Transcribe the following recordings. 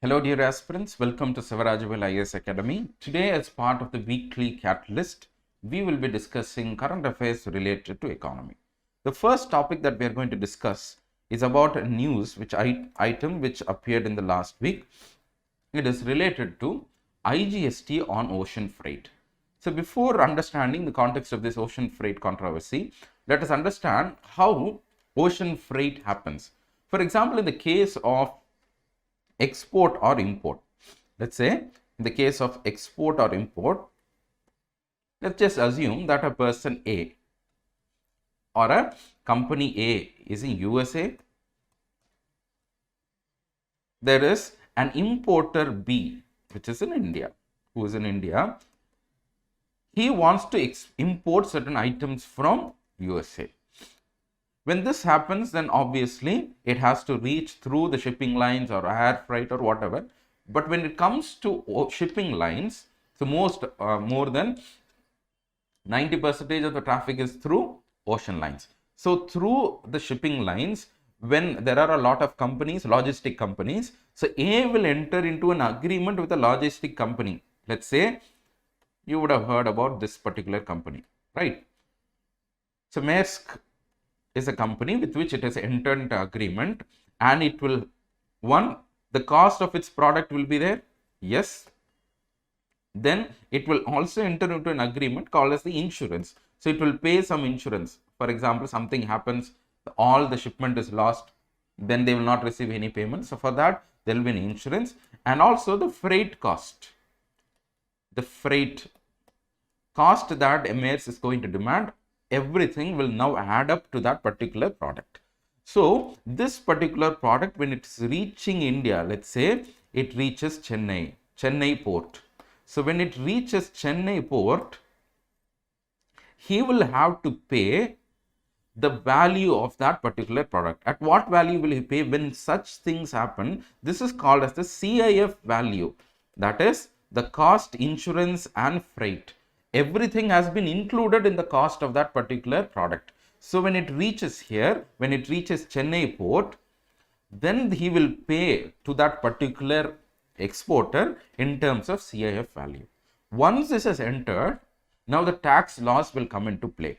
Hello dear aspirants, welcome to Savarajavel IAS Academy. Today as part of the weekly catalyst, we will be discussing current affairs related to economy. The first topic that we are going to discuss is about a news item which appeared in the last week. It is related to IGST on ocean freight. So before understanding the context of this ocean freight controversy, let us understand how ocean freight happens. For example, in the case of export or import, let's say in the case of export or import, let's just assume that a person A or a company A is in USA. There is an importer B which is in India, who is in India. He wants to import certain items from USA. When this happens, then obviously it has to reach through the shipping lines or air freight or whatever. But when it comes to shipping lines, so more than 90% of the traffic is through ocean lines. So through the shipping lines, when there are a lot of companies, logistic companies, so A will enter into an agreement with a logistic company. Let's say you would have heard about this particular company, right? So Maersk is a company with which it has entered into agreement, and it will, the cost of its product will be there. Yes. Then it will also enter into an agreement called as the insurance. So it will pay some insurance. For example, something happens, all the shipment is lost, then they will not receive any payment. So for that, there will be an insurance, and also the freight cost. The freight cost that Maersk is going to demand, everything will now add up to that particular product. So this particular product, when it's reaching India, let's say it reaches Chennai port. So when it reaches Chennai port, he will have to pay the value of that particular product. At what value will he pay when such things happen? This is called as the CIF value. That is the cost, insurance and freight. Everything has been included in the cost of that particular product. So when it reaches here, when it reaches Chennai port, then he will pay to that particular exporter in terms of CIF value. Once this is entered, now the tax laws will come into play.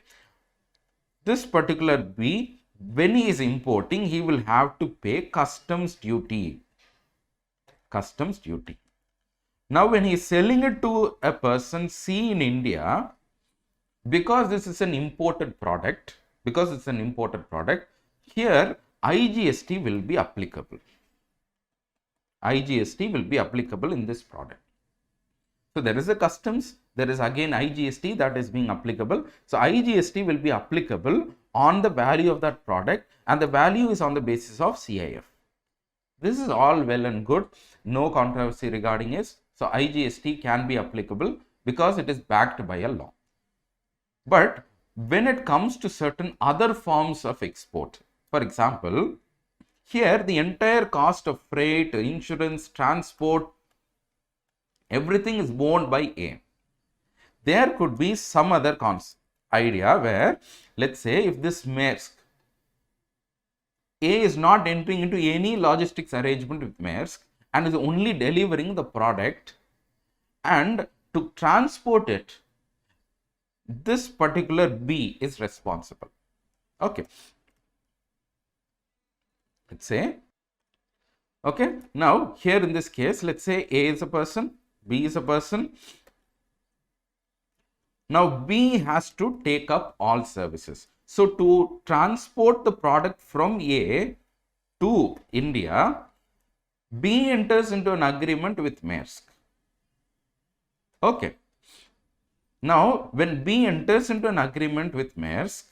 This particular B, when he is importing, he will have to pay customs duty. Customs duty. Now, when he is selling it to a person C in India, because this is an imported product, here IGST will be applicable. IGST will be applicable in this product. So there is a customs, there is again IGST that is being applicable. So IGST will be applicable on the value of that product, and the value is on the basis of CIF. This is all well and good, no controversy regarding it. So IGST can be applicable because it is backed by a law. But when it comes to certain other forms of export, for example, here the entire cost of freight, insurance, transport, everything is borne by A. There could be some other idea where, let's say, if this Maersk, A is not entering into any logistics arrangement with Maersk and is only delivering the product, and to transport it, this particular B is responsible. Okay. Let's say, okay, now here in this case, let's say A is a person, B is a person. Now B has to take up all services. So to transport the product from A to India, B enters into an agreement with Maersk. Okay. Now, when B enters into an agreement with Maersk,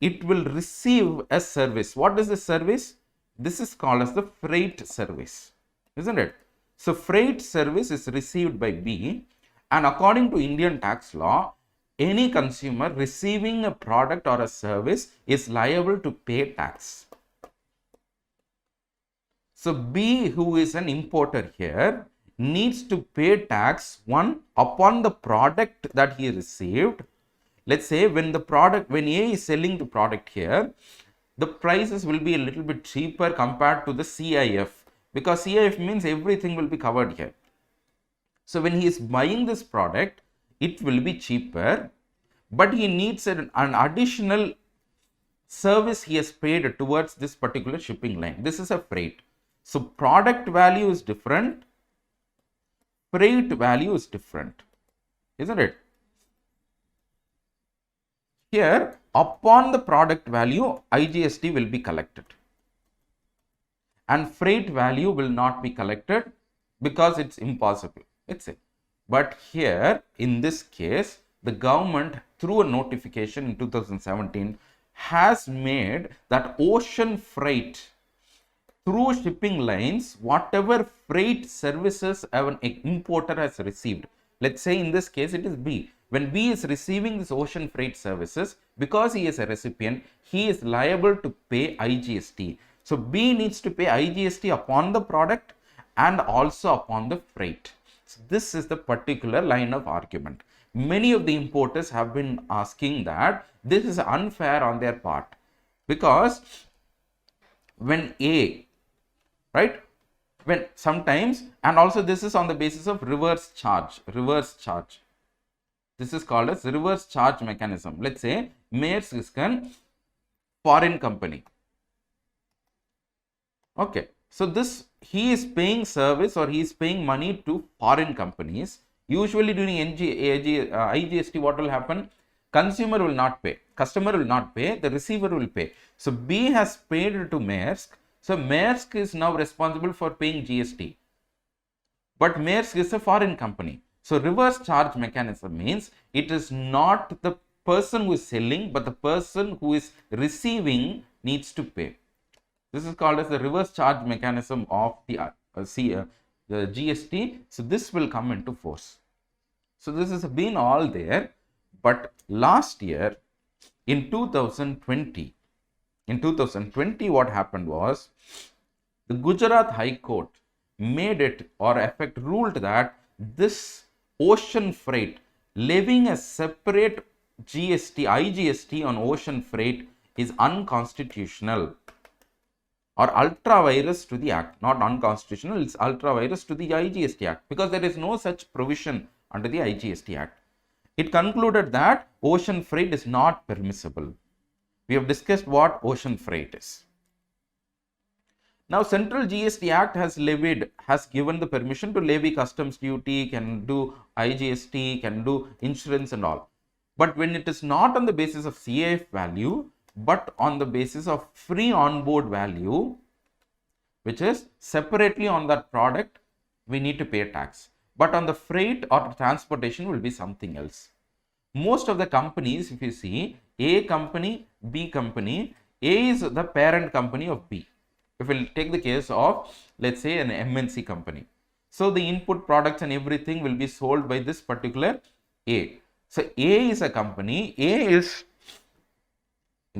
it will receive a service. What is the service? This is called as the freight service, isn't it? So freight service is received by B, and according to Indian tax law, any consumer receiving a product or a service is liable to pay tax. So B, who is an importer here, needs to pay tax, one, upon the product that he received. Let's say when A is selling the product here, the prices will be a little bit cheaper compared to the CIF, because CIF means everything will be covered here. So when he is buying this product, it will be cheaper, but he needs an additional service he has paid towards this particular shipping line. This is a freight. So product value is different, freight value is different, isn't it? Here, upon the product value, IGST will be collected, and freight value will not be collected because it's impossible. It's it. But here, in this case, the government, through a notification in 2017, has made that ocean freight through shipping lines, whatever freight services an importer has received, let's say in this case it is B. When B is receiving this ocean freight services, because he is a recipient, he is liable to pay IGST. So B needs to pay IGST upon the product and also upon the freight. So this is the particular line of argument. Many of the importers have been asking that this is unfair on their part, because when A, right, when sometimes, and also this is on the basis of reverse charge. This is called as reverse charge mechanism. Let's say Maersk is a foreign company. Okay, so this, he is paying service or he is paying money to foreign companies. Usually during IGST, what will happen? Consumer will not pay, customer will not pay, the receiver will pay. So B has paid to Maersk. So Maersk is now responsible for paying GST. But Maersk is a foreign company. So reverse charge mechanism means it is not the person who is selling, but the person who is receiving needs to pay. This is called as the reverse charge mechanism of the GST. So this will come into force. So this has been all there, but last year in 2020, what happened was the Gujarat High Court made it, or effect ruled that this ocean freight, levying a separate IGST on ocean freight is unconstitutional, or ultra virus to the act. Not unconstitutional, it's ultra virus to the IGST Act, because there is no such provision under the IGST Act. It concluded that ocean freight is not permissible. We have discussed what ocean freight is. Now, Central GST Act has given the permission to levy customs duty, can do IGST, can do insurance and all. But when it is not on the basis of CIF value, but on the basis of free onboard value, which is separately on that product, we need to pay tax. But on the freight or transportation will be something else. Most of the companies, if you see, A company, B company, A is the parent company of B. If we'll take the case of, let's say, an MNC company. So the input products and everything will be sold by this particular A. So A is a company, A is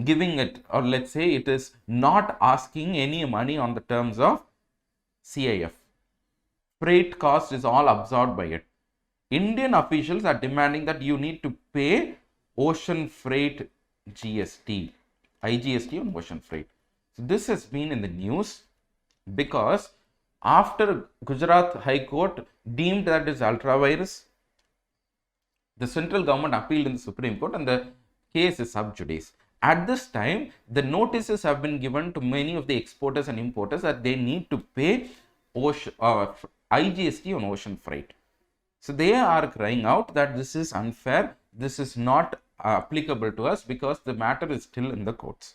giving it, or let's say it is not asking any money on the terms of CIF. Freight cost is all absorbed by it. Indian officials are demanding that you need to pay ocean freight GST, IGST on ocean freight. So this has been in the news because after Gujarat High Court deemed that it is ultra virus, the central government appealed in the Supreme Court and the case is sub judice. At this time, the notices have been given to many of the exporters and importers that they need to pay IGST on ocean freight. So they are crying out that this is unfair, this is not applicable to us because the matter is still in the courts.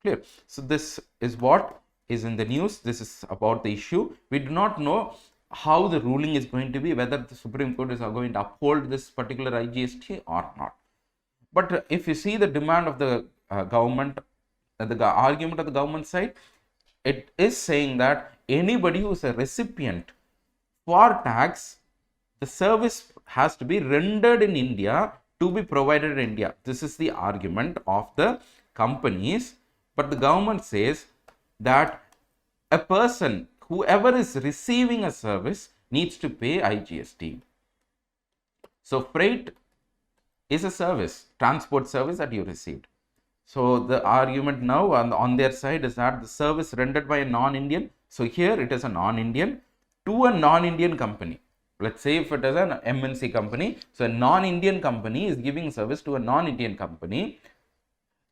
Clear? So this is what is in the news. This is about the issue. We do not know how the ruling is going to be, whether the Supreme Court is going to uphold this particular IGST or not. But if you see the demand of the government, the argument of the government side, it is saying that anybody who is a recipient for tax, the service has to be rendered in India to be provided in India. This is the argument of the companies. But the government says that a person, whoever is receiving a service, needs to pay IGST. So freight is a service, transport service that you received. So the argument now on their side is that the service rendered by a non-Indian So here it is a non-Indian to a non-Indian company. Let's say if it is an MNC company, so a non-Indian company is giving service to a non-Indian company,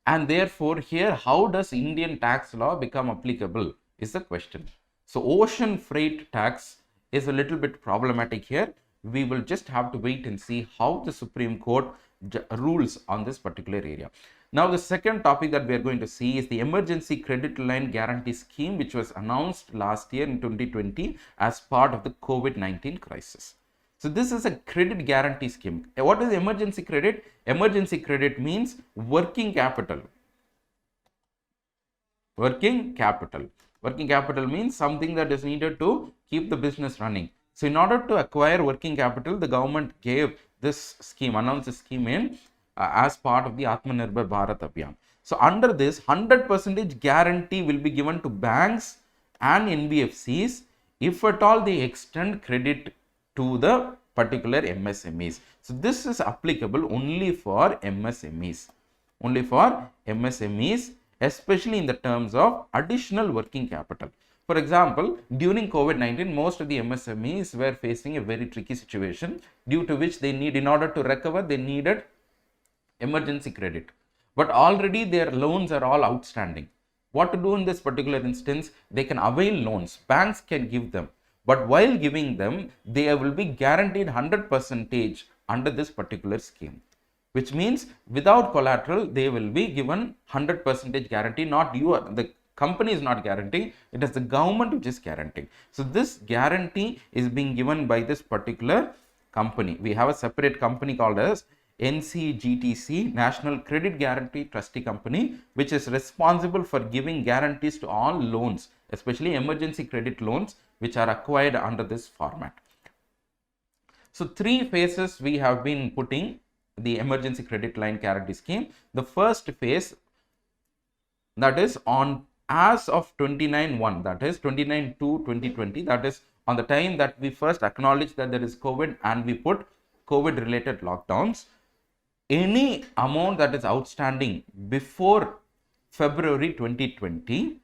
and therefore here how does Indian tax law become applicable is the question. So ocean freight tax is a little bit problematic here. We will just have to wait and see how the Supreme Court rules on this particular area. Now the second topic that we are going to see is the emergency credit line guarantee scheme, which was announced last year in 2020 as part of the COVID-19 crisis. So this is a credit guarantee scheme. What is emergency credit? Emergency credit means working capital. Working capital. Working capital means something that is needed to keep the business running. So in order to acquire working capital, the government gave this scheme, announced this scheme in as part of the Atmanirbhar Bharat Abhiyan. So under this, 100% guarantee will be given to banks and NBFCs if at all they extend credit to the particular MSMEs. So this is applicable only for MSMEs. Only for MSMEs, especially in the terms of additional working capital. For example, during COVID-19, most of the MSMEs were facing a very tricky situation, due to which they need, in order to recover, they needed emergency credit. But already their loans are all outstanding. What to do in this particular instance? They can avail loans. Banks can give them. But while giving them, they will be guaranteed 100% under this particular scheme. Which means without collateral, they will be given 100% guarantee. Not you, the company is not guaranteeing, it is the government which is guaranteeing. So this guarantee is being given by this particular company. We have a separate company called as NCGTC, National Credit Guarantee Trustee Company, which is responsible for giving guarantees to all loans, especially emergency credit loans, which are acquired under this format. So 3 phases we have been putting the emergency credit line guarantee scheme. The first phase, that is on as of 29/1, that is 29/2/2020, that is on the time that we first acknowledge that there is COVID and we put COVID related lockdowns. Any amount that is outstanding before February 2020,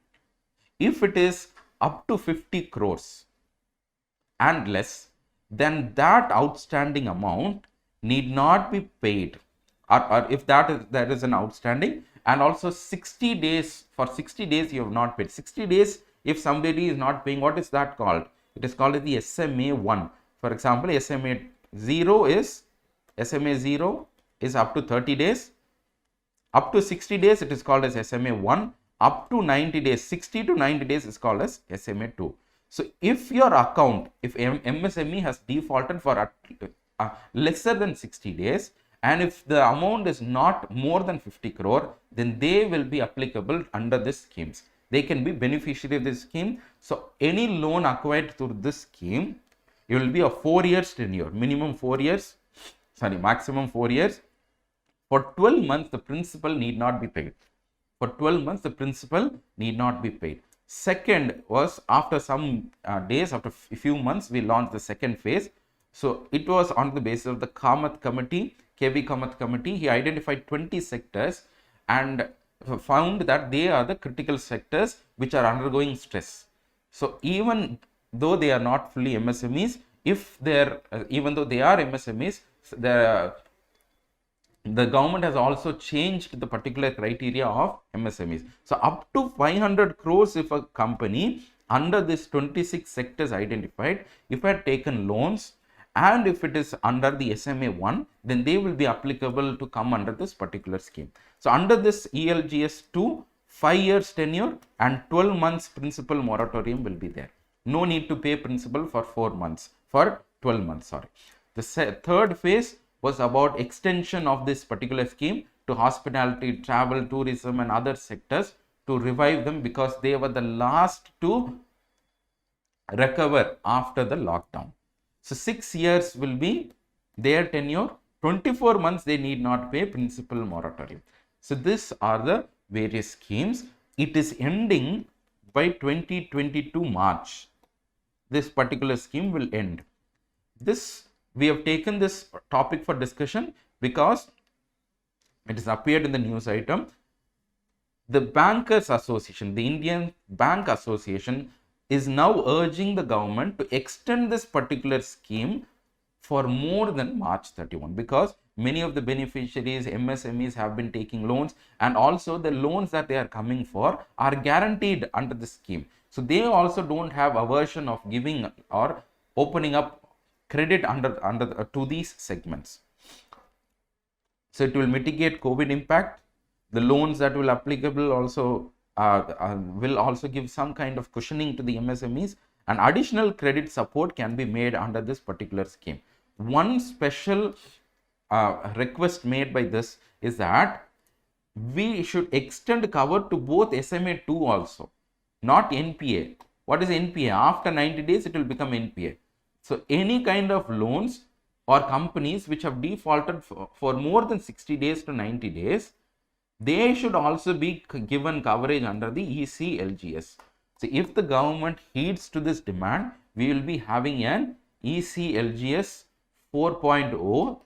if it is up to 50 crores and less, then that outstanding amount need not be paid, or if there is an outstanding, and also 60 days, for 60 days you have not paid. 60 days if somebody is not paying, what is that called? It is called the SMA 1. For example, SMA 0 is up to 30 days. Up to 60 days it is called as SMA 1. Up to 90 days, 60 to 90 days is called as SMA 2. So if your account, if MSME has defaulted for lesser than 60 days, and if the amount is not more than 50 crore, then they will be applicable under this schemes. They can be beneficiary of this scheme. So any loan acquired through this scheme, it will be a 4 years tenure, maximum 4 years. For 12 months, the principal need not be paid. For 12 months, the principal need not be paid. Second was, after some days, after a few months, we launched the second phase. So it was on the basis of the Kamath committee, KB Kamath committee. He identified 20 sectors and found that they are the critical sectors which are undergoing stress. So even though they are not fully MSMEs, if they're even though they are MSMEs, the government has also changed the particular criteria of MSMEs. So up to 500 crores if a company under this 26 sectors identified, if had taken loans, and if it is under the SMA 1, then they will be applicable to come under this particular scheme. So under this ECLGS 2, 5 years tenure and 12 months principal moratorium will be there. No need to pay principal for 4 months, for 12 months, sorry. The third phase was about extension of this particular scheme to hospitality, travel, tourism and other sectors, to revive them, because they were the last to recover after the lockdown. So 6 years will be their tenure, 24 months they need not pay principal moratorium. So these are the various schemes. It is ending by 2022 March. This particular scheme will end. We have taken this topic for discussion because it has appeared in the news item. The Bankers Association, the Indian Bank Association, is now urging the government to extend this particular scheme for more than March 31, because many of the beneficiaries, MSMEs, have been taking loans, and also the loans that they are coming for are guaranteed under the scheme. So they also don't have aversion of giving or opening up credit to these segments. So it will mitigate COVID impact. The loans that will applicable also will also give some kind of cushioning to the MSMEs, and additional credit support can be made under this particular scheme. One special request made by this is that we should extend cover to both SMA2 also, not NPA. What is NPA? After 90 days, it will become NPA. So any kind of loans or companies which have defaulted for more than 60 days to 90 days, they should also be given coverage under the ECLGS. So if the government heeds to this demand, we will be having an ECLGS 4.0,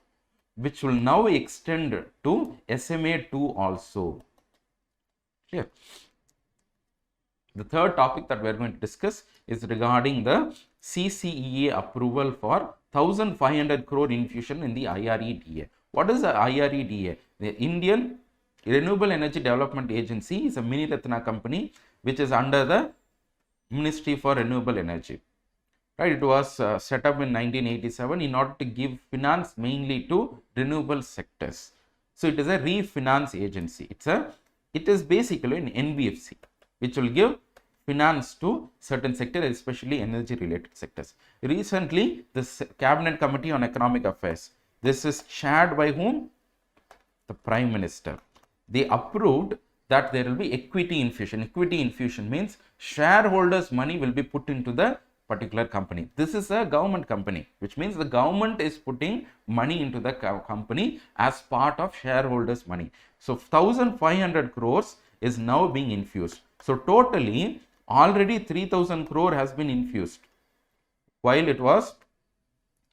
which will now extend to SMA2 also. Clear? The third topic that we are going to discuss is regarding the CCEA approval for 1,500 crore infusion in the IREDA. What is the IREDA? The Indian Renewable Energy Development Agency is a mini Ratna company which is under the Ministry for Renewable Energy. Right? It was set up in 1987 in order to give finance mainly to renewable sectors. So it is a refinance agency. It is basically an NBFC which will give finance to certain sectors, especially energy related sectors. Recently, the Cabinet Committee on Economic Affairs, this is chaired by whom? The Prime Minister. They approved that there will be equity infusion. Equity infusion means shareholders' money will be put into the particular company. This is a government company, which means the government is putting money into the company as part of shareholders' money. So 1,500 crores is now being infused. So totally already 3,000 crore has been infused while it was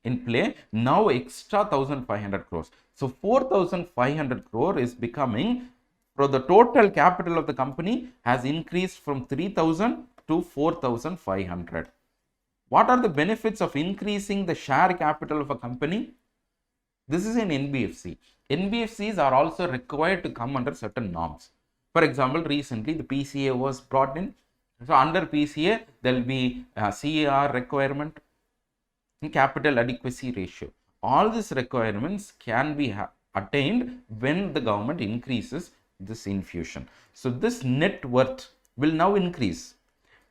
in play. Now extra 1,500 crores. So 4,500 crore is becoming, for the total capital of the company has increased from 3,000 to 4,500. What are the benefits of increasing the share capital of a company? This is an NBFC. NBFCs are also required to come under certain norms. For example, recently the PCA was brought in. So under PCA, there will be CAR requirement, capital adequacy ratio. All these requirements can be attained when the government increases this infusion. So this net worth will now increase.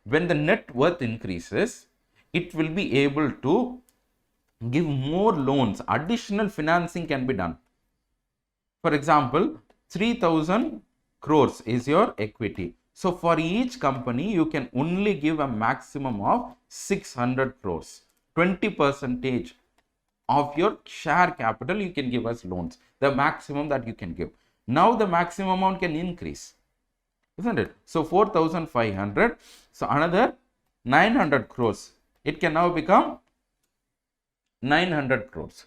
When the net worth increases, it will be able to give more loans. Additional financing can be done. For example, 3,000 crores is your equity. So for each company, you can only give a maximum of 600 crores. 20% of your share capital you can give as loans, the maximum that you can give. Now the maximum amount can increase, isn't it? So 4,500, so another 900 crores. It can now become 900 crores.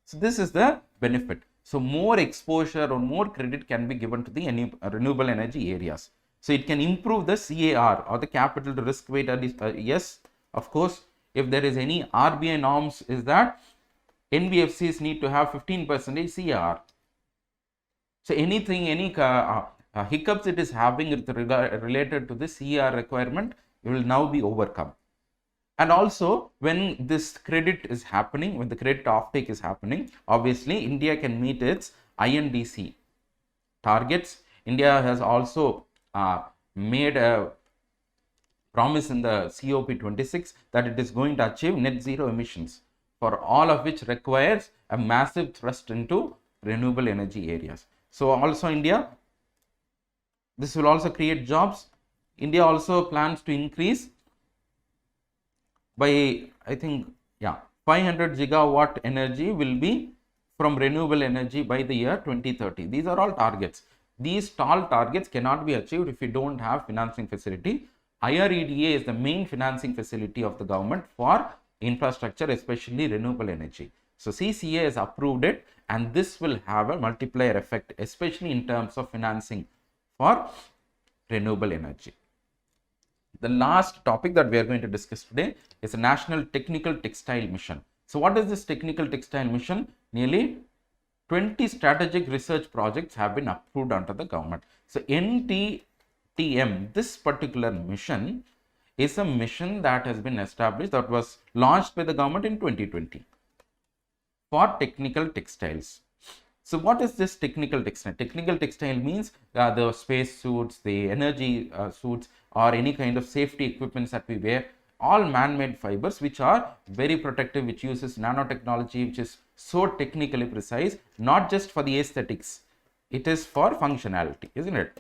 So this is the benefit. So more exposure or more credit can be given to the renewable energy areas. So it can improve the CAR or the capital to risk weight. Yes, of course, if there is any RBI norms, is that NBFCs need to have 15% CAR. So anything, any hiccups it is having related to the CAR requirement, it will now be overcome. And also, when this credit is happening, when the credit offtake is happening, obviously India can meet its INDC targets. India has also made a promise in the COP26 that it is going to achieve net zero emissions, for all of which requires a massive thrust into renewable energy areas. So also India, this will also create jobs. India also plans to increase by, I think, 500 gigawatt energy will be from renewable energy by the year 2030. These are all targets. These tall targets cannot be achieved if you don't have financing facility. IREDA is the main financing facility of the government for infrastructure, especially renewable energy. So CCA has approved it, and this will have a multiplier effect, especially in terms of financing for renewable energy. The last topic that we are going to discuss today is a National Technical Textile Mission. So what is this Technical Textile Mission? Nearly 20 strategic research projects have been approved under the government. So NTTM, this particular mission is a mission that has been established, that was launched by the government in 2020 for technical textiles. So what is this technical textile? Technical textile means the space suits, the energy suits, or any kind of safety equipments that we wear, all man-made fibers which are very protective, which uses nanotechnology, which is so technically precise, not just for the aesthetics, it is for functionality, isn't it?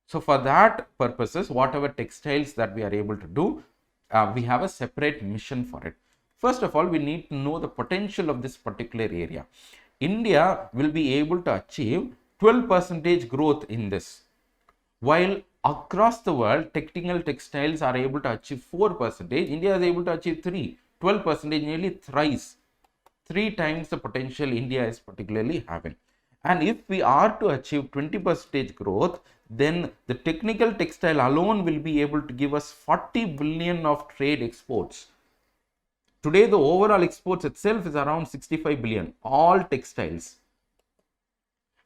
So for that purposes, whatever textiles that we are able to do, we have a separate mission for it. First of all, we need to know the potential of this particular area. India will be able to achieve 12% growth in this, while across the world technical textiles are able to achieve 4%. India is able to achieve 12%, nearly thrice, 3 times the potential India is particularly having. And if we are to achieve 20% growth, then the technical textile alone will be able to give us 40 billion of trade exports. Today, the overall exports itself is around 65 billion, all textiles.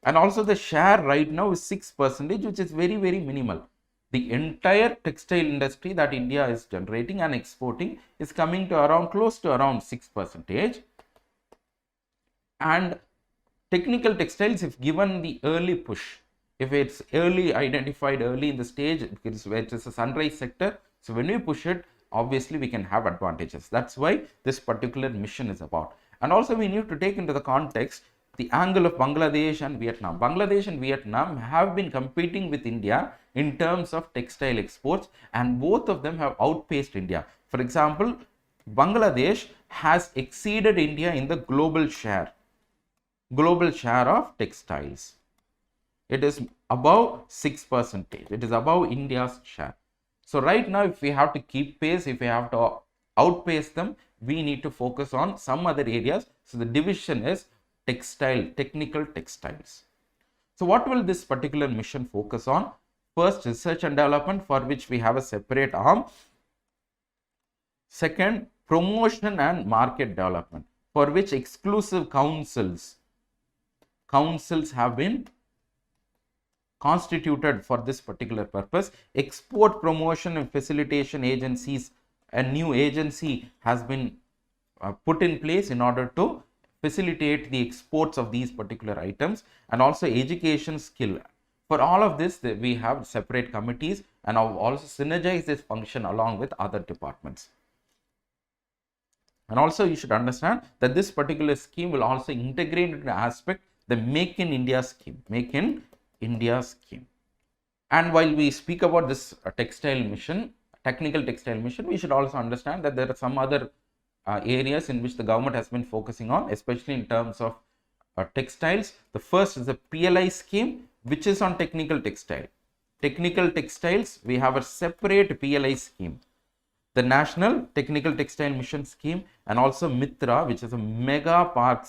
And also the share right now is 6%, which is very, very minimal. The entire textile industry that India is generating and exporting is coming to around close to around 6%. And technical textiles, if given the early push, if it's early identified early in the stage, because it is a sunrise sector, so when we push it, obviously we can have advantages. That's why this particular mission is about. And also we need to take into the context the angle of Bangladesh and Vietnam. Bangladesh and Vietnam have been competing with India in terms of textile exports, and both of them have outpaced India. For example, Bangladesh has exceeded India in the global share of textiles. It is above 6%. It is above India's share. So right now, if we have to keep pace, if we have to outpace them, we need to focus on some other areas. So the division is technical textiles. So what will this particular mission focus on? First, research and development, for which we have a separate arm. Second, promotion and market development, for which exclusive councils have been constituted for this particular purpose. Export promotion and facilitation agencies, a new agency has been put in place in order to facilitate the exports of these particular items, and also education skill. For all of this, we have separate committees and also synergize this function along with other departments. And also you should understand that this particular scheme will also integrate into the aspect the Make in India scheme, And while we speak about this textile mission, technical textile mission, we should also understand that there are some other areas in which the government has been focusing on, especially in terms of textiles. The first is the PLI scheme, which is on technical textile. Technical textiles, we have a separate PLI scheme, the National Technical Textile Mission scheme, and also Mitra, which is a mega park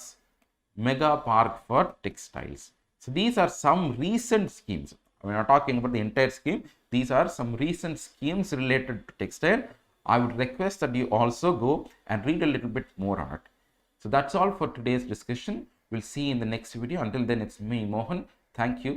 for textiles. So these are some recent schemes. We are not talking about the entire scheme. These are some recent schemes related to textile. I would request that you also go and read a little bit more on it. So that's all for today's discussion. We'll see you in the next video. Until then, it's me, Mohan. Thank you.